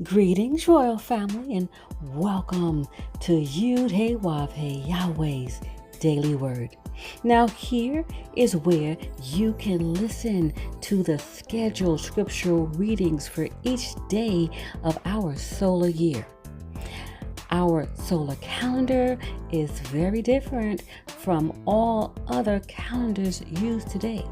Greetings, royal family, and welcome to Yud-Heh-Wav-Heh, Yahweh's Daily Word. Now, here is where you can listen to the scheduled scriptural readings for each day of our solar year. Our solar calendar is very different from all other calendars used today.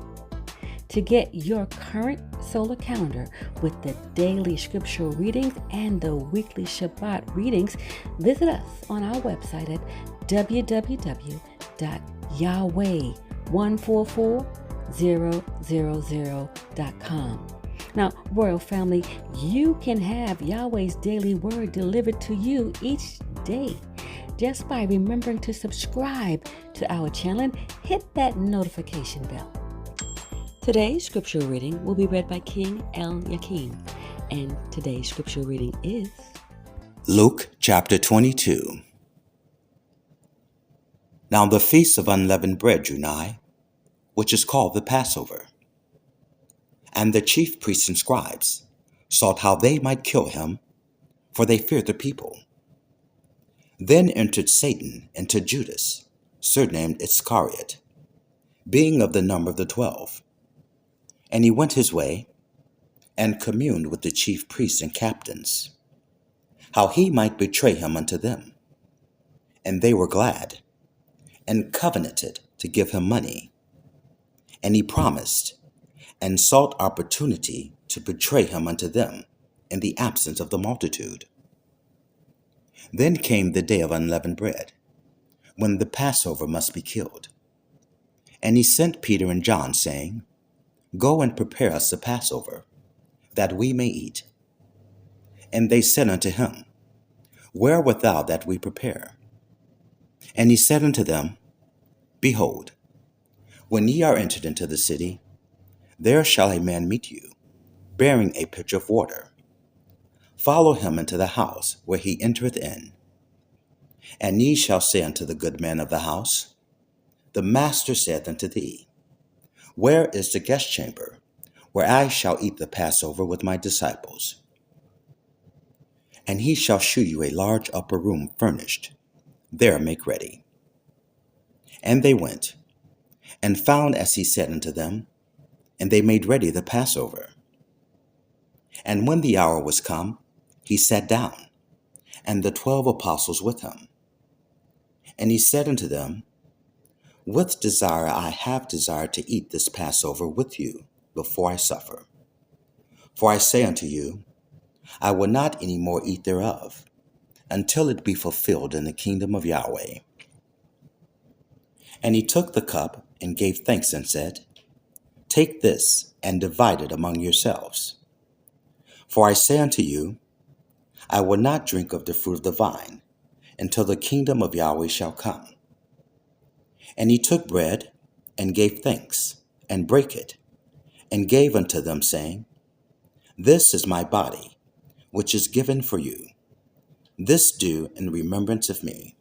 To get your current solar calendar with the daily scriptural readings and the weekly Shabbat readings, visit us on our website at www.yahweh144000.com. Now, Royal Family, you can have Yahweh's daily word delivered to you each day just by remembering to subscribe to our channel and hit that notification bell. Today's scripture reading will be read by King El-Yakim, and today's scripture reading is Luke chapter 22. Now the feast of unleavened bread drew nigh, which is called the Passover. And the chief priests and scribes sought how they might kill him, for they feared the people. Then entered Satan into Judas, surnamed Iscariot, being of the number of the 12. And he went his way, and communed with the chief priests and captains, how he might betray him unto them. And they were glad, and covenanted to give him money. And he promised, and sought opportunity to betray him unto them in the absence of the multitude. Then came the day of unleavened bread, when the Passover must be killed. And he sent Peter and John, saying, Go and prepare us the Passover, that we may eat. And they said unto him, Where wilt thou that we prepare? And he said unto them, Behold, when ye are entered into the city, there shall a man meet you, bearing a pitcher of water. Follow him into the house where he entereth in. And ye shall say unto the good man of the house, The master saith unto thee, Where is the guest chamber, where I shall eat the Passover with my disciples? And he shall shew you a large upper room furnished. There make ready. And they went, and found as he said unto them, and they made ready the Passover. And when the hour was come, he sat down, and the 12 apostles with him. And he said unto them, With desire I have desired to eat this Passover with you before I suffer. For I say unto you, I will not any more eat thereof, until it be fulfilled in the kingdom of Yahweh. And he took the cup, and gave thanks, and said, Take this, and divide it among yourselves. For I say unto you, I will not drink of the fruit of the vine, until the kingdom of Yahweh shall come. And he took bread, and gave thanks, and brake it, and gave unto them, saying, This is my body, which is given for you. This do in remembrance of me.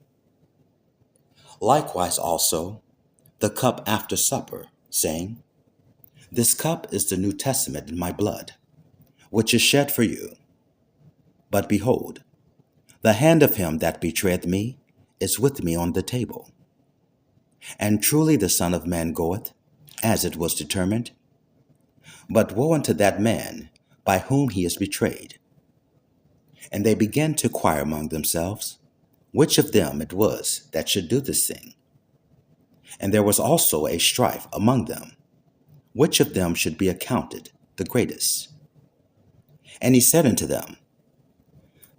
Likewise also the cup after supper, saying, This cup is the New Testament in my blood, which is shed for you. But behold, the hand of him that betrayeth me is with me on the table. And truly the Son of Man goeth, as it was determined. But woe unto that man by whom he is betrayed. And they began to inquire among themselves, which of them it was that should do this thing. And there was also a strife among them, which of them should be accounted the greatest. And he said unto them,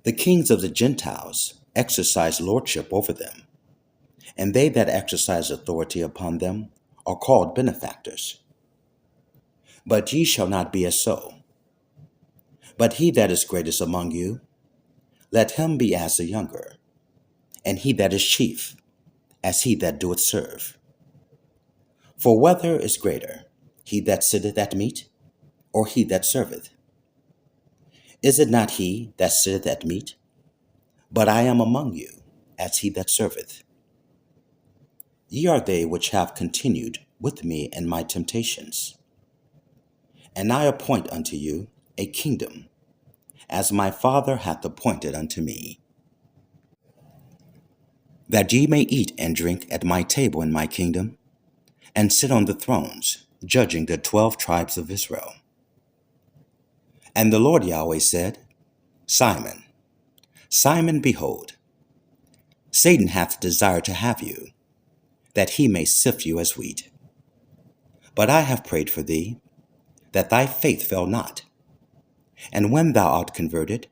The kings of the Gentiles exercise lordship over them, and they that exercise authority upon them are called benefactors. But ye shall not be as so. But he that is greatest among you, let him be as the younger, and he that is chief, as he that doeth serve. For whether is greater, he that sitteth at meat, or he that serveth? Is it not he that sitteth at meat? But I am among you as he that serveth. Ye are they which have continued with me in my temptations. And I appoint unto you a kingdom, as my Father hath appointed unto me, that ye may eat and drink at my table in my kingdom, and sit on the thrones, judging the 12 tribes of Israel. And the Lord Yahweh said, Simon, Simon, behold, Satan hath desired to have you, that he may sift you as wheat. But I have prayed for thee, that thy faith fail not. And when thou art converted,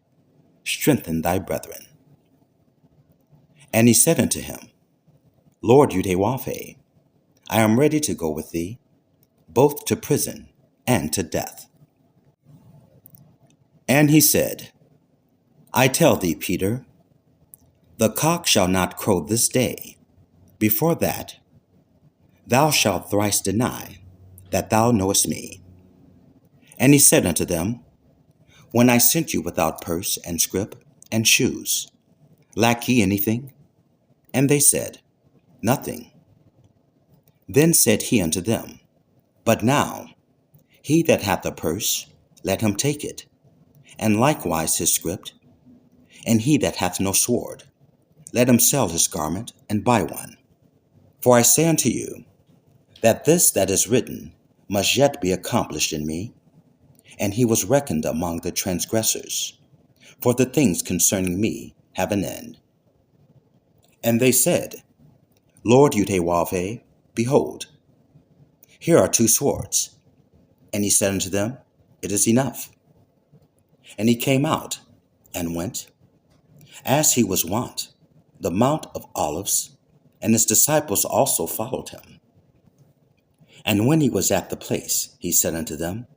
strengthen thy brethren. And he said unto him, Lord Yahweh, I am ready to go with thee, both to prison and to death. And he said, I tell thee, Peter, the cock shall not crow this day. Before that, thou shalt thrice deny that thou knowest me. And he said unto them, When I sent you without purse and scrip and shoes, lack ye anything? And they said, Nothing. Then said he unto them, But now, he that hath a purse, let him take it, and likewise his scrip, and he that hath no sword, let him sell his garment and buy one. For I say unto you, that this that is written must yet be accomplished in me. And he was reckoned among the transgressors, for the things concerning me have an end. And they said, Lord Yahweh, behold, here are 2 swords. And he said unto them, It is enough. And he came out and went, as he was wont, the Mount of Olives, and his disciples also followed him. And when he was at the place, he said unto them,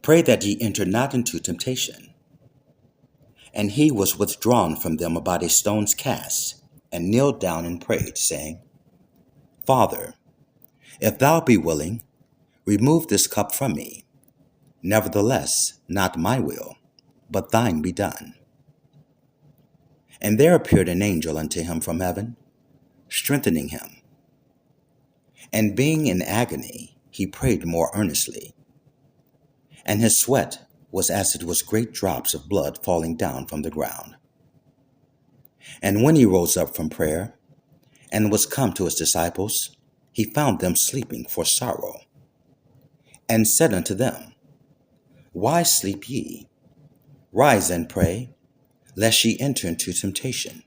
Pray that ye enter not into temptation. And he was withdrawn from them about a stone's cast, and kneeled down and prayed, saying, Father, if thou be willing, remove this cup from me. Nevertheless, not my will, but thine be done. And there appeared an angel unto him from heaven, strengthening him. And being in agony, he prayed more earnestly. And his sweat was as it was great drops of blood falling down from the ground. And when he rose up from prayer, and was come to his disciples, he found them sleeping for sorrow, and said unto them, Why sleep ye? Rise and pray, lest ye enter into temptation.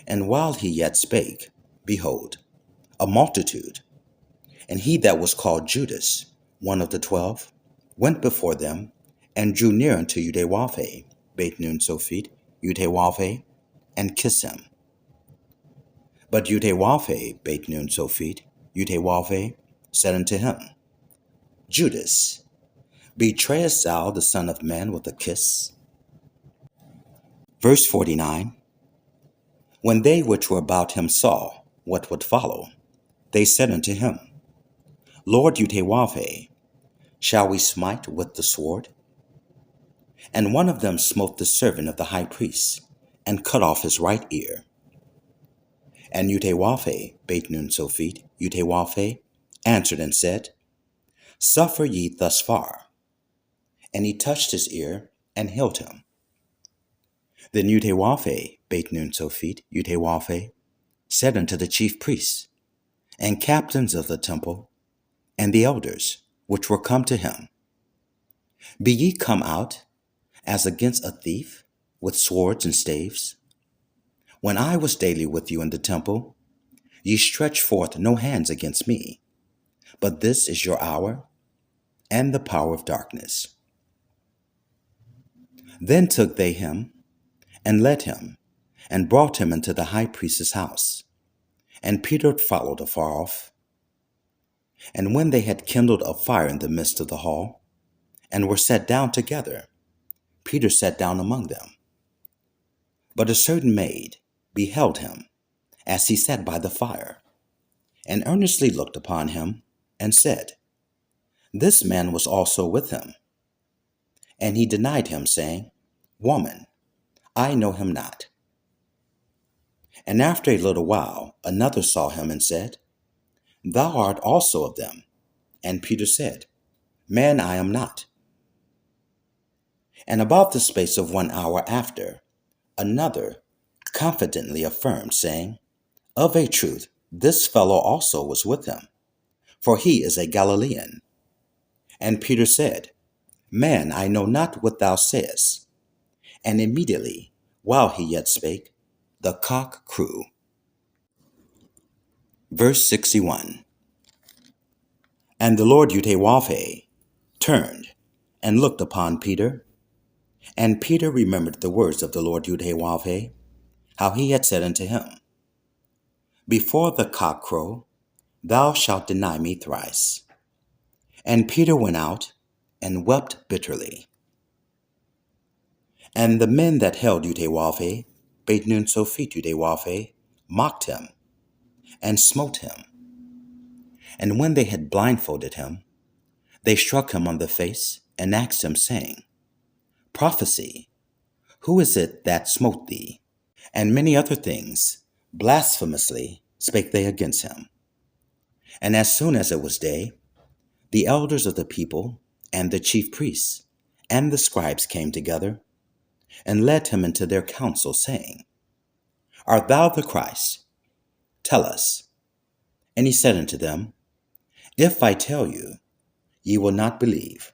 And while he yet spake, behold, a multitude, and he that was called Judas, one of the 12, went before them, and drew near unto Yahweh, beit nun sophit, Yahweh, and kissed him. But Yahweh, beit nun sophit, Yahweh, said unto him, Judas, betrayest thou the Son of Man with a kiss? Verse 49. When they which were about him saw what would follow, they said unto him, Lord Yahweh, shall we smite with the sword? And one of them smote the servant of the high priest, and cut off his right ear. And Yahweh, beit nun sophit, Yahweh, answered and said, Suffer ye thus far. And he touched his ear, and healed him. Then Yahweh, beit nun sophit, Yahweh, said unto the chief priests, and captains of the temple, and the elders, which were come to him, Be ye come out, as against a thief, with swords and staves? When I was daily with you in the temple, ye stretched forth no hands against me, but this is your hour, and the power of darkness. Then took they him, and led him, and brought him into the high priest's house. And Peter followed afar off. And when they had kindled a fire in the midst of the hall, and were sat down together, Peter sat down among them. But a certain maid beheld him, as he sat by the fire, and earnestly looked upon him, and said, This man was also with him. And he denied him, saying, Woman, I know him not. And after a little while, another saw him and said, Thou art also of them. And Peter said, Man, I am not. And about the space of 1 hour after, another confidently affirmed, saying, Of a truth, this fellow also was with him, for he is a Galilean. And Peter said, Man, I know not what thou sayest. And immediately, while he yet spake, the cock crew. Verse 61. And the Lord Yahweh turned and looked upon Peter. And Peter remembered the words of the Lord Yahweh, how he had said unto him, Before the cock crow, thou shalt deny me thrice. And Peter went out and wept bitterly. And the men that held Yahweh, beit nun sophit Yahweh, mocked him and smote him. And when they had blindfolded him, they struck him on the face and asked him, saying, Prophesy, who is it that smote thee? And many other things blasphemously spake they against him. And as soon as it was day, the elders of the people and the chief priests and the scribes came together and led him into their council, saying, Art thou the Christ? Tell us. And he said unto them, If I tell you, ye will not believe.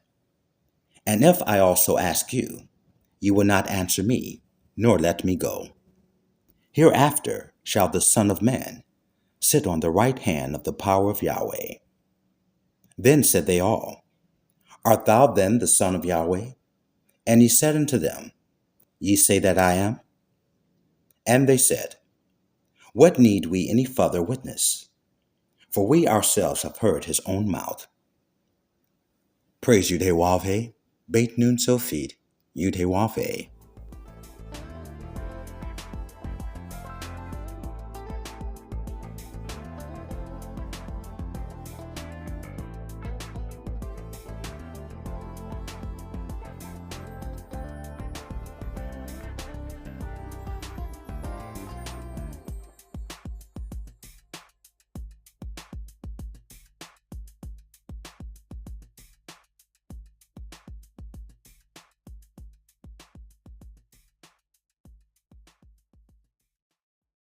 And if I also ask you, ye will not answer me, nor let me go. Hereafter shall the Son of Man sit on the right hand of the power of Yahweh. Then said they all, Art thou then the Son of Yahweh? And he said unto them, Ye say that I am? And they said, What need we any further witness? For we ourselves have heard his own mouth. Praise Yahweh, beit nun sophit Yahweh.